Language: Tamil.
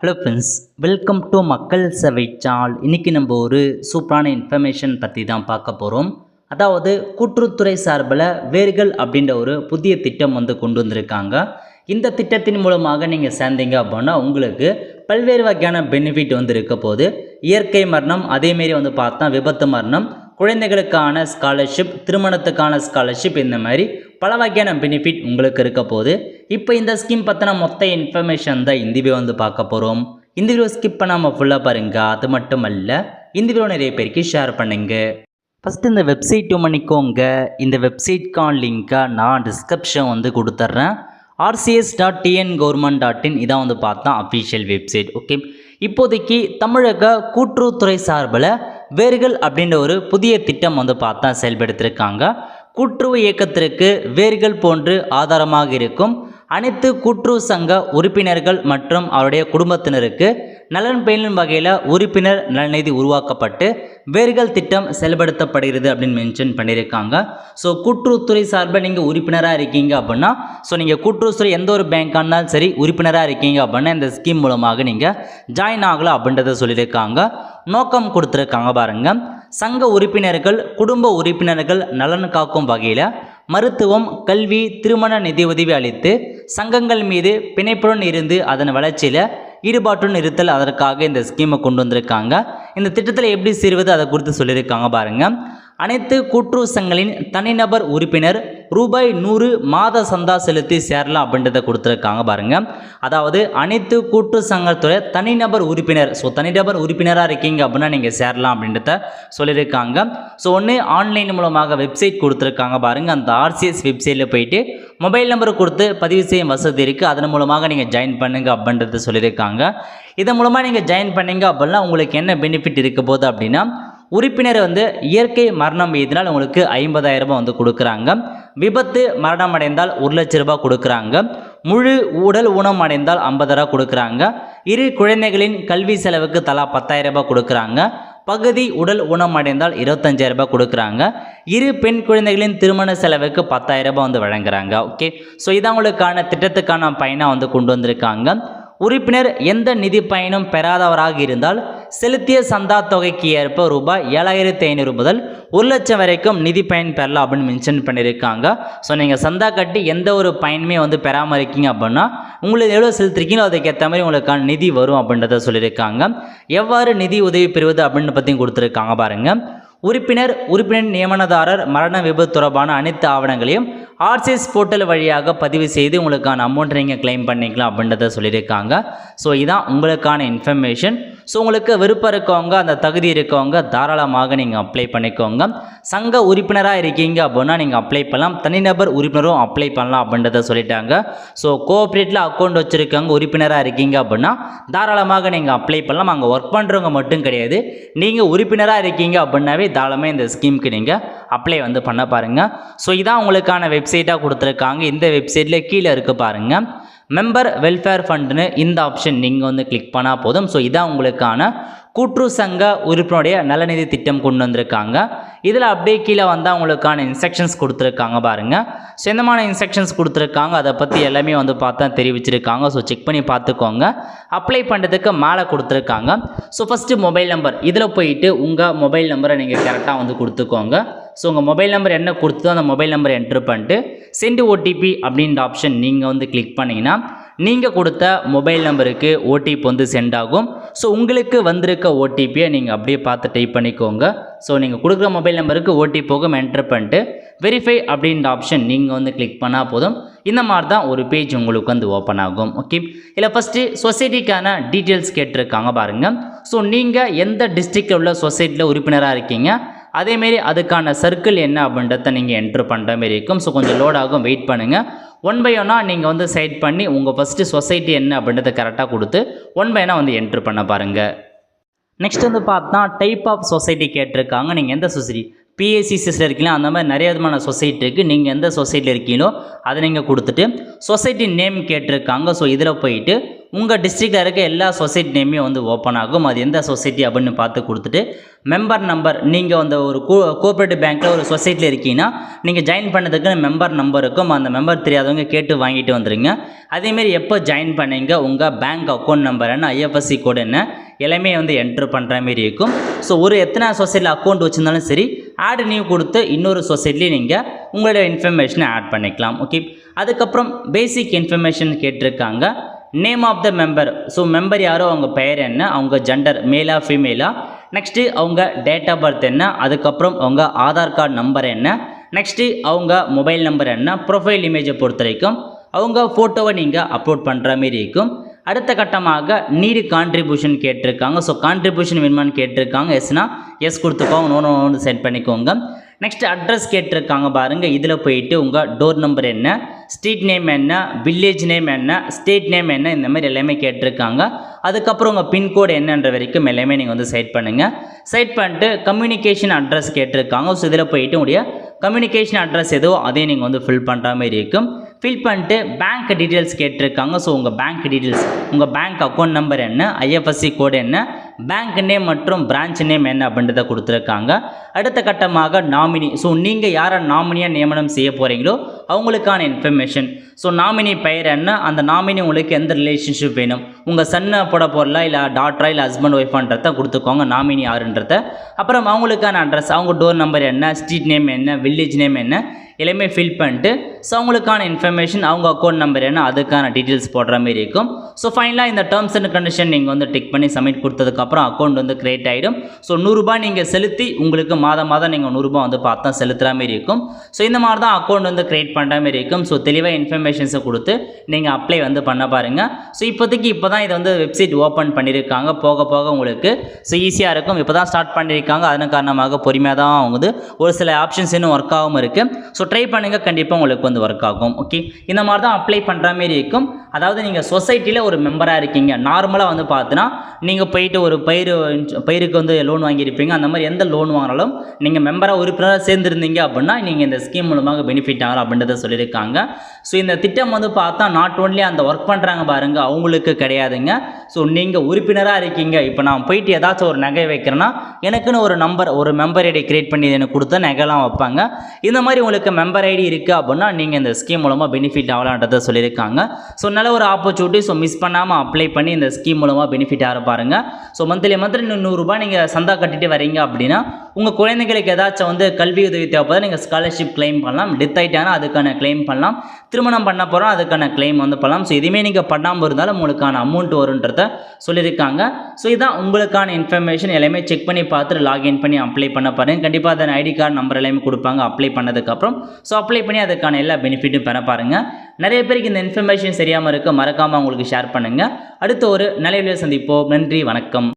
ஹலோ ஃப்ரெண்ட்ஸ், வெல்கம் டு மக்கள் சேவை சேனல். இன்றைக்கி நம்ம ஒரு சூப்பரான இன்ஃபர்மேஷன் பற்றி தான் பார்க்க போகிறோம். அதாவது கூட்டுறவுத்துறை சார்பில் வேர்கள் அப்படின்ற ஒரு புதிய திட்டம் கொண்டு வந்திருக்காங்க. இந்த திட்டத்தின் மூலமாக நீங்கள் சேர்ந்தீங்க அப்படின்னா உங்களுக்கு பல்வேறு வகையான பெனிஃபிட் இருக்க போது. இயற்கை மரணம், அதேமாரி பார்த்தா விபத்து மரணம், குழந்தைகளுக்கான ஸ்காலர்ஷிப், திருமணத்துக்கான ஸ்காலர்ஷிப், இந்த மாதிரி பல வகையான பெனிஃபிட் உங்களுக்கு இருக்க போது. இப்போ இந்த ஸ்கீம் பற்றின மொத்த இன்ஃபர்மேஷன் தான் இந்த வீடியோ பார்க்க போகிறோம். இந்த வீடியோ ஸ்கிப் பண்ணாமல் ஃபுல்லாக பாருங்க. அது மட்டும் அல்ல, இந்த வீடியோ நிறைய பேருக்கு ஷேர் பண்ணுங்க. ஃபஸ்ட்டு இந்த வெப்சைட் பண்ணிக்கோங்க. இந்த வெப்சைட்கான லிங்க்கை நான் டிஸ்கிரிப்ஷன் கொடுத்துட்றேன். rcs.tngovernment.in இதான் பார்த்தா அஃபிஷியல் வெப்சைட். ஓகே, இப்போதைக்கு தமிழக கூட்டுறவுத்துறை சார்பில் வேர்கள் அப்படின்ற ஒரு புதிய திட்டம் பார்த்தா செயல்படுத்தியிருக்காங்க. கூட்டுறவு இயக்கத்திற்கு வேர்கள் போன்று ஆதாரமாக இருக்கும் அனைத்து கூட்டுறவு சங்க உறுப்பினர்கள் மற்றும் அவருடைய குடும்பத்தினருக்கு நலன் பயனும் வகையில் உறுப்பினர் நலநிதி உருவாக்கப்பட்டு வேர்கள் திட்டம் செயல்படுத்தப்படுகிறது அப்படின்னு மென்ஷன் பண்ணியிருக்காங்க. ஸோ கூட்டுறவுத்துறை சார்பில் நீங்கள் உறுப்பினராக இருக்கீங்க அப்படின்னா, நீங்கள் கூட்டுறவுத்துறை எந்த ஒரு பேங்காக இருந்தாலும் சரி உறுப்பினராக இருக்கீங்க அப்படின்னா இந்த ஸ்கீம் மூலமாக நீங்கள் ஜாயின் ஆகலாம் அப்படின்றத சொல்லியிருக்காங்க. நோக்கம் கொடுத்துருக்காங்க பாருங்க. சங்க உறுப்பினர்கள் குடும்ப உறுப்பினர்கள் நலன் காக்கும் வகையில் மருத்துவம், கல்வி, திருமண நிதி உதவி அளித்து சங்கங்கள் மீது பிணைப்புடன் இருந்து அதன் வளர்ச்சியில் ஈடுபாட்டுடன் இருத்தல், அதற்காக இந்த ஸ்கீமை கொண்டு வந்திருக்காங்க. இந்த திட்டத்தில் எப்படி சேருவது அதை குறித்து சொல்லியிருக்காங்க பாருங்க. அனைத்து கூட்டுறவு சங்கங்களின் தனிநபர் உறுப்பினர் ரூபாய் 100 மாத சந்தா செலுத்தி சேரலாம் அப்படின்றத கொடுத்துருக்காங்க பாருங்க. அதாவது அனைத்து கூட்டுறவு சங்கத்துடைய தனிநபர் உறுப்பினர், தனிநபர் உறுப்பினராக இருக்கீங்க அப்படின்னா நீங்கள் சேரலாம் அப்படின்றத சொல்லியிருக்காங்க. ஒன்று ஆன்லைன் மூலமாக வெப்சைட் கொடுத்துருக்காங்க பாருங்க. அந்த RCS வெப்சைட்டில் போயிட்டு மொபைல் நம்பர் கொடுத்து பதிவு செய்யும் வசதி இருக்குது. அதன் மூலமாக நீங்கள் ஜாயின் பண்ணுங்க அப்படின்றத சொல்லியிருக்காங்க. இதன் மூலமாக நீங்கள் ஜாயின் பண்ணீங்க அப்படின்னா உங்களுக்கு என்ன பெனிஃபிட் இருக்க போகுது அப்படின்னா, உறுப்பினர் இயற்கை மரணம் எய்தினால் உங்களுக்கு 50,000 ரூபாய் கொடுக்குறாங்க. விபத்து மரணம் அடைந்தால் 1,00,000 ரூபாய் கொடுக்குறாங்க. முழு உடல் ஊனம் அடைந்தால் 50,000 ரூபாய் கொடுக்குறாங்க. இரு குழந்தைகளின் கல்வி செலவுக்கு தலா 10,000 ரூபாய் கொடுக்குறாங்க. பகுதி உடல் ஊனம் அடைந்தால் 25,000 ரூபாய் கொடுக்குறாங்க. இரு பெண் குழந்தைகளின் திருமண செலவுக்கு 10,000 ரூபாய் வழங்குறாங்க. ஓகே, இதான் உங்களுக்கான திட்டத்துக்கான பயனாக கொண்டு வந்திருக்காங்க. உறுப்பினர் எந்த நிதி பயனும் பெறாதவராக இருந்தால் செலுத்திய சந்தா தொகைக்கு ஏற்ப ரூபாய் 7,500 முதல் 1,00,000 வரைக்கும் நிதி பயன் பெறலாம் அப்படின்னு மென்ஷன் பண்ணியிருக்காங்க. நீங்கள் சந்தா கட்டி எந்த ஒரு பயனுமே பெறாமல் இருக்கீங்க அப்படின்னா உங்களுக்கு எவ்வளோ செலுத்திருக்கீங்களோ அதுக்கேற்ற மாதிரி உங்களுக்கான நிதி வரும் அப்படின்றத சொல்லியிருக்காங்க. எவ்வாறு நிதி உதவி பெறுவது அப்படின்னு பற்றி கொடுத்துருக்காங்க பாருங்கள். உறுப்பினர் நியமனதாரர் மரண விபத்து தொடர்பான அனைத்து ஆவணங்களையும் RCS போர்ட்டல் வழியாக பதிவு செய்து உங்களுக்கான அமௌண்ட் நீங்கள் கிளைம் பண்ணிக்கலாம் அப்படின்றத சொல்லியிருக்காங்க. இதான் உங்களுக்கான இன்ஃபர்மேஷன். உங்களுக்கு விருப்பம் இருக்கவங்க, அந்த தகுதி இருக்கவங்க தாராளமாக நீங்கள் அப்ளை பண்ணிக்கோங்க. சங்க உறுப்பினராக இருக்கீங்க அப்படின்னா நீங்கள் அப்ளை பண்ணலாம். தனிநபர் உறுப்பினரும் அப்ளை பண்ணலாம் அப்படின்றத சொல்லிட்டாங்க. கோஆப்ரேட்டில் அக்கௌண்ட் வச்சுருக்கவங்க உறுப்பினராக இருக்கீங்க அப்படின்னா தாராளமாக நீங்கள் அப்ளை பண்ணலாம். அங்கே ஒர்க் பண்ணுறவங்க மட்டும் கிடையாது, நீங்கள் உறுப்பினராக இருக்கீங்க அப்படின்னாவே தாராளமாக இந்த ஸ்கீமுக்கு நீங்கள் அப்ளை பண்ண பாருங்கள். இதான் உங்களுக்கான வெப்சைட்டாக கொடுத்துருக்காங்க. இந்த வெப்சைட்டில் கீழே இருக்குது பாருங்கள், மெம்பர் வெல்ஃபேர் ஃபண்டுன்னு இந்த ஆப்ஷன் நீங்கள் கிளிக் பண்ணால் போதும். இதான் உங்களுக்கான கூட்டுறவு சங்க உறுப்பினருடைய நலநிதி திட்டம் கொண்டு வந்திருக்காங்க. இதில் அப்படியே கீழே வந்தால் உங்களுக்கான இன்ஸ்ட்ரக்ஷன்ஸ் கொடுத்துருக்காங்க பாருங்கள். எந்தமான இன்ஸ்ட்ரக்ஷன்ஸ் கொடுத்துருக்காங்க அதை பற்றி எல்லாமே பார்த்தா தெரிவிச்சிருக்காங்க. செக் பண்ணி பார்த்துக்கோங்க. அப்ளை பண்ணுறதுக்கு மேலே கொடுத்துருக்காங்க. ஃபஸ்ட்டு மொபைல் நம்பர், இதில் போயிட்டு உங்கள் மொபைல் நம்பரை நீங்கள் கரெக்டாக கொடுத்துக்கோங்க. உங்கள் மொபைல் நம்பர் என்ன கொடுத்தோ அந்த மொபைல் நம்பரை என்ட்ரு பண்ணிட்டு சென்ட் OTP அப்படின்ற ஆப்ஷன் நீங்கள் கிளிக் பண்ணிங்கன்னா நீங்கள் கொடுத்த மொபைல் நம்பருக்கு OTP சென்ட் ஆகும். உங்களுக்கு வந்திருக்க OTPயை நீங்கள் அப்படியே பார்த்து டைப் பண்ணிக்கோங்க. நீங்கள் கொடுக்குற மொபைல் நம்பருக்கு OTP போகும், என்ட்ரு பண்ணிட்டு வெரிஃபை அப்படின்ற ஆப்ஷன் நீங்கள் கிளிக் பண்ணால் போதும். இந்த மாதிரி தான் ஒரு பேஜ் உங்களுக்கு ஓப்பன் ஆகும். ஓகே, இல்லை ஃபஸ்ட்டு சொசைட்டிக்கான டீட்டெயில்ஸ் கேட்டிருக்காங்க பாருங்கள். நீங்கள் எந்த டிஸ்ட்ரிக்டில் உள்ள சொசைட்டியில் உறுப்பினராக இருக்கீங்க, அதேமாரி அதுக்கான சர்க்கிள் என்ன அப்படின்றத நீங்கள் என்ட்ரு பண்ணுற மாரி இருக்கும். கொஞ்சம் லோட் ஆகும், வெயிட் பண்ணுங்கள். 1 by 1 நீங்கள் செட் பண்ணி உங்கள் ஃபஸ்ட்டு சொசைட்டி என்ன அப்படின்றத கரெக்டாக கொடுத்து 1 by 1 என்ட்ரு பண்ண பாருங்கள். நெக்ஸ்ட் பார்த்தா டைப் ஆஃப் சொசைட்டி கேட்டிருக்காங்க. நீங்கள் எந்த சொசைட்டி, PACCஸில் இருக்கீங்களா, அந்த மாதிரி நிறைய விதமான சொசைட்டி இருக்குது. நீங்கள் எந்த சொசைட்டியில் இருக்கீங்களோ அதை நீங்கள் கொடுத்துட்டு சொசைட்டி நேம் கேட்டிருக்காங்க. இதில் போயிட்டு உங்கள் டிஸ்ட்ரிக்டில் இருக்க எல்லா சொசைட்டி நேமே வந்து ஓப்பன் ஆகும். அது எந்த சொசைட்டி அப்படின்னு பார்த்து கொடுத்துட்டு மெம்பர் நம்பர், நீங்கள் அந்த ஒரு கோஆப்ரேட்டிவ் பேங்க்கில் ஒரு சொசைட்டியில் இருக்கீங்கன்னா நீங்கள் ஜாயின் பண்ணதுக்கு மெம்பர் நம்பர் இருக்கும். அந்த மெம்பர் தெரியாதவங்க கேட்டு வாங்கிட்டு வந்துடுங்க. அதேமாரி எப்போ ஜாயின் பண்ணீங்க உங்கள் பேங்க் அக்கௌண்ட் நம்பர் என்ன, ஐஎஃப்எஸ்சி கோடு என்ன, எல்லாமே வந்து என்ட்ரு பண்ணுற மாரி இருக்கும். ஸோ ஒரு எத்தனை சொசைட்டியில் அக்கௌண்ட் வச்சுருந்தாலும் சரி, ஆட் நியூ கொடுத்து இன்னொரு சொசைட்டிலையும் நீங்கள் உங்களோட இன்ஃபர்மேஷனை ஆட் பண்ணிக்கலாம். ஓகே, அதுக்கப்புறம் பேசிக் இன்ஃபர்மேஷன் கேட்டிருக்காங்க. Name of the member, so member யாரோ அவங்க பெயர் என்ன, அவங்க ஜெண்டர் மேலா ஃபீமேலா, நெக்ஸ்ட்டு அவங்க டேட் ஆஃப் பர்த் என்ன, அதுக்கப்புறம் அவங்க ஆதார் கார்டு நம்பர் என்ன, நெக்ஸ்ட்டு அவங்க மொபைல் நம்பர் என்ன, ப்ரொஃபைல் இமேஜை பொறுத்த வரைக்கும் அவங்க ஃபோட்டோவை நீங்கள் அப்லோட் பண்ணுற மாரி இருக்கும். அடுத்த கட்டமாக நீடு கான்ட்ரிபியூஷன் கேட்டிருக்காங்க. ஸோ கான்ட்ரிபியூஷன் வேணுமான்னு கேட்டிருக்காங்க. எஸ்னா எஸ் கொடுத்துக்கோங்க, நோன்னு சென்ட் பண்ணிக்கோங்க. நெக்ஸ்ட் அட்ரஸ் கேட்டிருக்காங்க பாருங்கள். இதில் போயிட்டு உங்கள் டோர் நம்பர் என்ன, ஸ்ட்ரீட் நேம் என்ன, வில்லேஜ் நேம் என்ன, ஸ்டேட் நேம் என்ன, இந்த மாதிரி எல்லாமே கேட்டிருக்காங்க. அதுக்கப்புறம் உங்கள் பின்கோடு என்னன்ற வரைக்கும் எல்லாமே நீங்கள் வந்து செட் பண்ணுங்கள். செட் பண்ணிட்டு கம்யூனிகேஷன் அட்ரஸ் கேட்டிருக்காங்க. ஸோ இதில் போயிட்டு உடைய கம்யூனிகேஷன் அட்ரஸ் எதோ அதே நீங்கள் வந்து ஃபில் பண்ணுற மாதிரி இருக்கும். ஃபில் பண்ணிட்டு பேங்க் டீட்டெயில்ஸ் கேட்டிருக்காங்க. ஸோ உங்கள் பேங்க் டீட்டெயில்ஸ், உங்கள் பேங்க் அக்கௌண்ட் நம்பர் என்ன, ஐஎஃப்எஸ்சி கோடு என்ன, பேங்க் நேம் மற்றும் பிரான்ச் நேம் என்ன அப்படின்றத கொடுத்துருக்காங்க. அடுத்த கட்டமாக நாமினி, ஸோ நீங்கள் யாரை நாமினியாக நியமனம் செய்ய போகிறீங்களோ அவங்களுக்கான இன்ஃபர்மேஷன். ஸோ நாமினி பெயர் என்ன, அந்த நாமினி உங்களுக்கு எந்த ரிலேஷன்ஷிப் வேணும், உங்கள் சன்னை போட போடல இல்லை டாட்டரா இல்லை ஹஸ்பண்ட் ஒய்ஃபான்றத கொடுத்துக்கோங்க, நாமினி யாருன்றத. அப்புறம் அவங்களுக்கான அட்ரஸ், அவங்க டோர் நம்பர் என்ன, ஸ்ட்ரீட் நேம் என்ன, வில்லேஜ் நேம் என்ன, எல்லாமே ஃபில் பண்ணிட்டு ஸோ அவங்களுக்கான இன்ஃபர்மேஷன், அவங்க அக்கௌண்ட் நம்பர் என்ன, அதுக்கான டீட்டெயில்ஸ் போடுற மாதிரி இருக்கும். ஸோ ஃபைனலாக இந்த டேர்ம்ஸ் அண்ட் கண்டிஷன் நீங்கள் வந்து டிக் பண்ணி சப்மிட் கொடுத்ததுக்கப்புறம் அக்கௌண்ட் வந்து கிரியேட் ஆகிடும். ஸோ 100 ரூபாய் நீங்கள் செலுத்தி உங்களுக்கு மாதம் நீங்கள் 100 ரூபாய் வந்து பார்த்தா செலுத்துகிற மாதிரி இருக்கும். ஸோ இந்த மாதிரி தான் அக்கௌண்ட் வந்து கிரியேட் பண்ணுற மாதிரி இருக்கும். ஸோ தெளிவாக இன்ஃபர்மேஷன்ஸை கொடுத்து நீங்கள் அப்ளை வந்து பண்ண பாருங்கள். ஸோ இப்போதைக்கு இப்போ தான் இதை வந்து வெப்சைட் ஓப்பன் பண்ணியிருக்காங்க. போக போக உங்களுக்கு ஸோ ஈஸியாக இருக்கும். இப்போ தான் ஸ்டார்ட் பண்ணியிருக்காங்க. அதன் காரணமாக பொறுமையாக தான் வந்து ஒரு சில ஆப்ஷன்ஸ் இன்னும் ஒர்க் ஆகாமல் இருக்குது. ஸோ ட்ரை பண்ணுங்கள், கண்டிப்பாக உங்களுக்கு வந்து ஒர்க் ஆகும். ஓகே, இந்த மாதிரி தான் அப்ளை பண்ணுற மாதிரி இருக்கும். அதாவது நீங்கள் சொசைட்டியில் ஒரு மெம்பராக இருக்கீங்க. நார்மலாக வந்து பார்த்தீங்கன்னா நீங்கள் போயிட்டு ஒரு பயிருக்கு வந்து லோன் வாங்கியிருப்பீங்க. அந்த மாதிரி எந்த லோன் வாங்கினாலும் நீங்கள் மெம்பராக உறுப்பினராக சேர்ந்துருந்தீங்க அப்படின்னா நீங்கள் இந்த ஸ்கீம் மூலமாக பெனிஃபிட் ஆகலாம் அப்படின்றத சொல்லியிருக்காங்க. ஸோ இந்த திட்டம் வந்து பார்த்தா நாட் ஓன்லி அந்த ஒர்க் பண்ணுறாங்க பாருங்கள் அவங்களுக்கு கிடையாதுங்க. ஸோ நீங்கள் உறுப்பினராக இருக்கீங்க. இப்போ நான் போயிட்டு ஏதாச்சும் ஒரு நகை வைக்கிறேன்னா எனக்குன்னு ஒரு நம்பர், ஒரு மெம்பர் ஐடி கிரியேட் பண்ணி எனக்கு கொடுத்தா நகைலாம் வைப்பாங்க. இந்த மாதிரி உங்களுக்கு மெம்பர் ஐடி இருக்குது அப்படின்னா நீங்கள் இந்த ஸ்கீம் மூலமாக பெனிஃபிட் ஆகலான்றதை சொல்லியிருக்காங்க. ஸோ நல்ல ஒரு ஆப்பர்ச்சுனிட்டி. ஸோ மிஸ் பண்ணாமல் அப்ளை பண்ணி இந்த ஸ்கீம் மூலமாக பெனிஃபிட் ஆக பாருங்கள். ஸோ மந்த்லி 100 ரூபாய் நீங்கள் சந்தா கட்டிட்டு வரீங்க அப்படின்னா உங்கள் குழந்தைங்களுக்கு ஏதாச்சும் வந்து கல்வி உதவி தேவைப்பட நீங்கள் ஸ்காலர்ஷிப் கிளைம் பண்ணலாம். டெத் ஆகிட்டாங்கன்னா அதுக்கான கிளைம் பண்ணலாம். திருமணம் பண்ண போகிறோம் அதுக்கான கிளைம் வந்து பண்ணலாம். ஸோ இதுவுமே நீங்கள் பண்ணாமல் இருந்தாலும் உங்களுக்கான அமௌண்ட் வருன்றத சொல்லியிருக்காங்க. ஸோ இதுதான் உங்களுக்கான இன்ஃபர்மேஷன். எல்லாமே செக் பண்ணி பார்த்துட்டு லாகின் பண்ணி அப்ளை பண்ண பாருங்கள். கண்டிப்பாக அதன் ஐடி கார்டு நம்பர் எல்லாமே கொடுப்பாங்க அப்ளை பண்ணதுக்கப்புறம். ஸோ அப்ளை பண்ணி அதுக்கான எல்லா பெனிஃபிட்டும் பெற பாருங்கள். நிறைய பேருக்கு இந்த இன்ஃபர்மேஷன் சரியாமல் இருக்க மறக்காமல் உங்களுக்கு ஷேர் பண்ணுங்கள். அடுத்த ஒரு நல்ல வீடியோ சந்திப்போம். நன்றி, வணக்கம்.